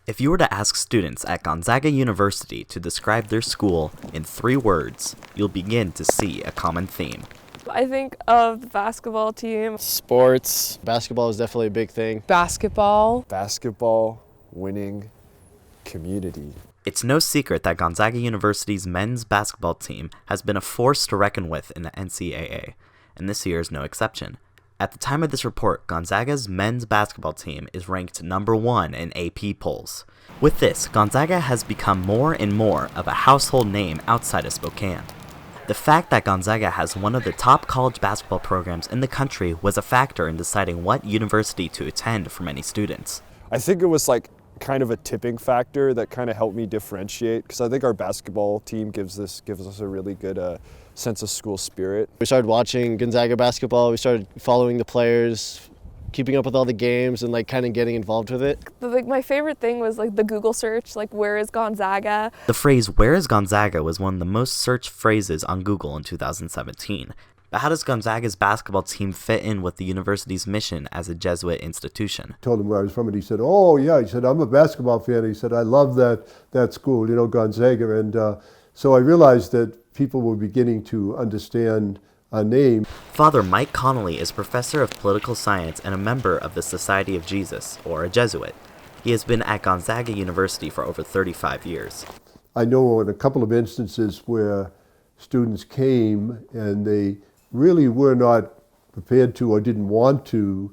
If you were to ask students at Gonzaga University to describe their school in 3 words, you'll begin to see a common theme. I think of the basketball team. Sports. Basketball is definitely a big thing. Basketball. Basketball, winning, community. It's no secret that Gonzaga University's men's basketball team has been a force to reckon with in the NCAA, and this year is no exception. At the time of this report, Gonzaga's men's basketball team is ranked number 1 in AP polls. With this, Gonzaga has become more and more of a household name outside of Spokane. The fact that Gonzaga has one of the top college basketball programs in the country was a factor in deciding what university to attend for many students. I think it was like kind of a tipping factor that kind of helped me differentiate, because I think our basketball team gives us a really good sense of school spirit. We started watching Gonzaga basketball. We started following the players, keeping up with all the games, and kind of getting involved with it. My favorite thing was the Google search, where is Gonzaga? The phrase "Where is Gonzaga" was one of the most searched phrases on Google in 2017. But how does Gonzaga's basketball team fit in with the university's mission as a Jesuit institution? I told him where I was from, and he said, "Oh yeah," he said, "I'm a basketball fan." He said, "I love that school, Gonzaga." And so I realized that people were beginning to understand our name. Father Mike Connolly is professor of political science and a member of the Society of Jesus, or a Jesuit. He has been at Gonzaga University for over 35 years. I know in a couple of instances where students came and they really were not prepared to or didn't want to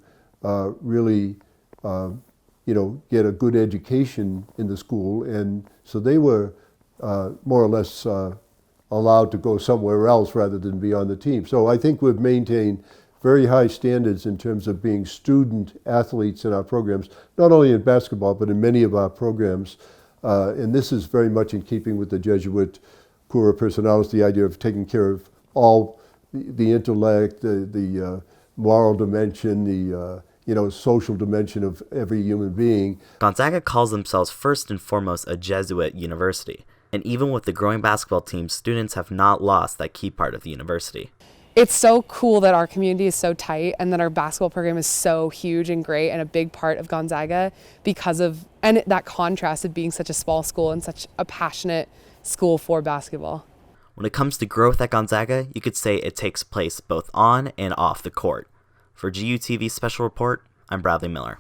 get a good education in the school, and so they were more or less allowed to go somewhere else rather than be on the team. So I think we've maintained very high standards in terms of being student athletes in our programs, not only in basketball, but in many of our programs. And this is very much in keeping with the Jesuit Cura Personalis, the idea of taking care of all the intellect, the moral dimension, the social dimension of every human being. Gonzaga calls themselves first and foremost a Jesuit university. And even with the growing basketball team, students have not lost that key part of the university. It's so cool that our community is so tight and that our basketball program is so huge and great and a big part of Gonzaga and that contrast of being such a small school and such a passionate school for basketball. When it comes to growth at Gonzaga, you could say it takes place both on and off the court. For GUTV Special Report, I'm Bradley Miller.